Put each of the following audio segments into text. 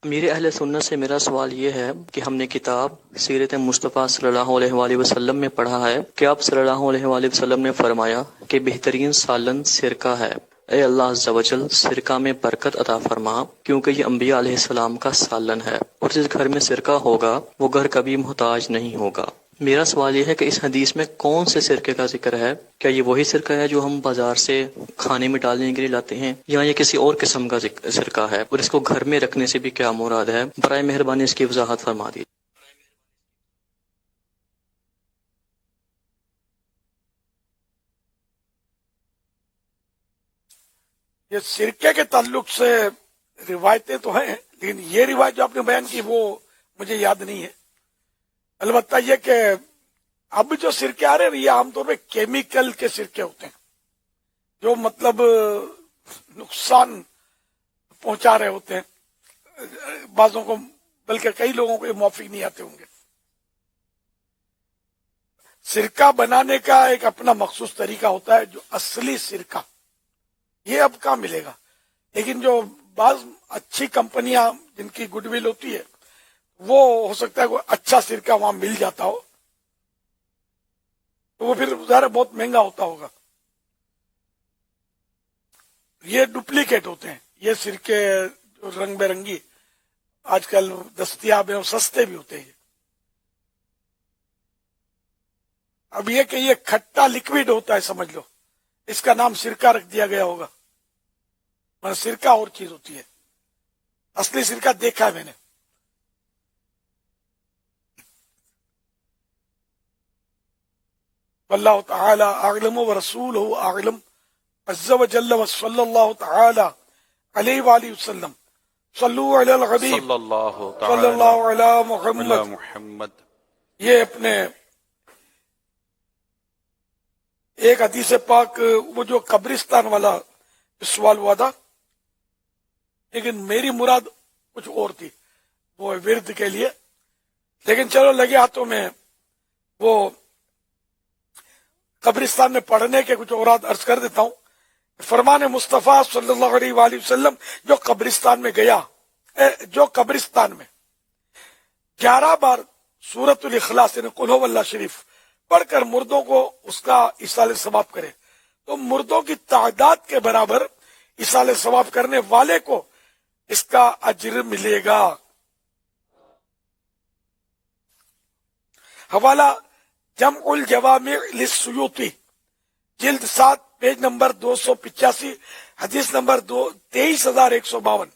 میرے اہل سنت سے میرا سوال یہ ہے کہ ہم نے کتاب سیرت مصطفیٰ صلی اللہ علیہ وآلہ وسلم میں پڑھا ہے کہ آپ صلی اللہ علیہ وآلہ وسلم نے فرمایا کہ بہترین سالن سرکہ ہے۔ اے اللہ عز و جل سرکہ میں برکت عطا فرما، کیونکہ یہ انبیاء علیہ السلام کا سالن ہے، اور جس گھر میں سرکہ ہوگا وہ گھر کبھی محتاج نہیں ہوگا۔ میرا سوال یہ ہے کہ اس حدیث میں کون سے سرکے کا ذکر ہے؟ کیا یہ وہی سرکہ ہے جو ہم بازار سے کھانے میں ڈالنے کے لیے لاتے ہیں، یا یہ کسی اور قسم کا سرکہ ہے، اور اس کو گھر میں رکھنے سے بھی کیا مراد ہے؟ برائے مہربانی اس کی وضاحت فرما دیجیے۔ یہ سرکے کے تعلق سے روایتیں تو ہیں، لیکن یہ روایت جو آپ نے بیان کی وہ مجھے یاد نہیں ہے۔ البتہ یہ کہ اب جو سرکے آ رہے ہیں یہ عام طور پہ کیمیکل کے سرکے ہوتے ہیں، جو مطلب نقصان پہنچا رہے ہوتے ہیں، بعضوں کو بلکہ کئی لوگوں کو یہ موافق نہیں آتے ہوں گے۔ سرکہ بنانے کا ایک اپنا مخصوص طریقہ ہوتا ہے، جو اصلی سرکہ یہ اب کہاں ملے گا، لیکن جو بعض اچھی کمپنیاں جن کی گڈ ول ہوتی ہے وہ ہو سکتا ہے کوئی اچھا سرکہ وہاں مل جاتا ہو، تو وہ پھر ظاہر بہت مہنگا ہوتا ہوگا۔ یہ ڈپلیکیٹ ہوتے ہیں، یہ سرکے جو رنگ برنگی آج کل دستیاب ہیں اور سستے بھی ہوتے ہیں۔ اب یہ کہ یہ کھٹا لکوڈ ہوتا ہے سمجھ لو، اس کا نام سرکہ رکھ دیا گیا ہوگا، مگر سرکہ اور چیز ہوتی ہے، اصلی سرکہ دیکھا ہے میں نے۔ واللہ تعالی اعلم ورسولہ اعلم عز وجل وصلی اللہ تعالی علیہ وآلہ وسلم۔ صلو علی الحبیب صلی اللہ صلی اللہ علی محمد۔ محمد۔ یہ اپنے ایک حدیث پاک وہ جو قبرستان والا سوال ہوا تھا، لیکن میری مراد کچھ اور تھی، وہ ورد کے لیے، لیکن چلو لگے ہاتھوں میں وہ قبرستان میں پڑھنے کے کچھ اورات عرض کر دیتا ہوں۔ فرمان مصطفیٰ صلی اللہ علیہ وآلہ وسلم جو قبرستان میں گیا، جو قبرستان میں 11 بار سورۃ الاخلاص یعنی قل هو اللہ شریف پڑھ کر مردوں کو اس کا ایصال ثواب کرے، تو مردوں کی تعداد کے برابر ایصال ثواب کرنے والے کو اس کا اجر ملے گا۔ حوالہ جمع الجوامع للسیوطی، جلد 7 پیج نمبر 285، حدیث نمبر 23152۔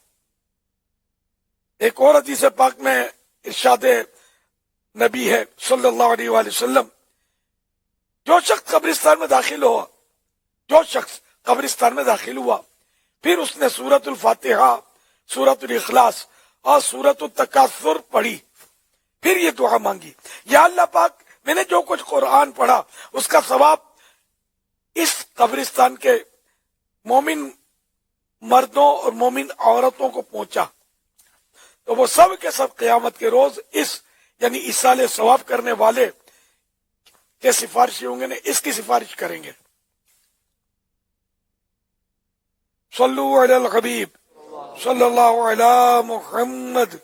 ایک اور حدیث پاک میں ارشاد نبی ہے صلی اللہ علیہ وآلہ وسلم، جو شخص قبرستان میں داخل ہوا پھر اس نے سورۃ الفاتحہ، سورۃ الاخلاص اور سورۃ التکاثر پڑھی، پھر یہ دعا مانگی، یا اللہ پاک میں نے جو کچھ قرآن پڑھا اس کا ثواب اس قبرستان کے مومن مردوں اور مومن عورتوں کو پہنچا، تو وہ سب کے سب قیامت کے روز اس یعنی ایصال ثواب کرنے والے کے سفارشی ہوں گے، اس کی سفارش کریں گے۔ صلو علی الحبیب صلی اللہ علی محمد۔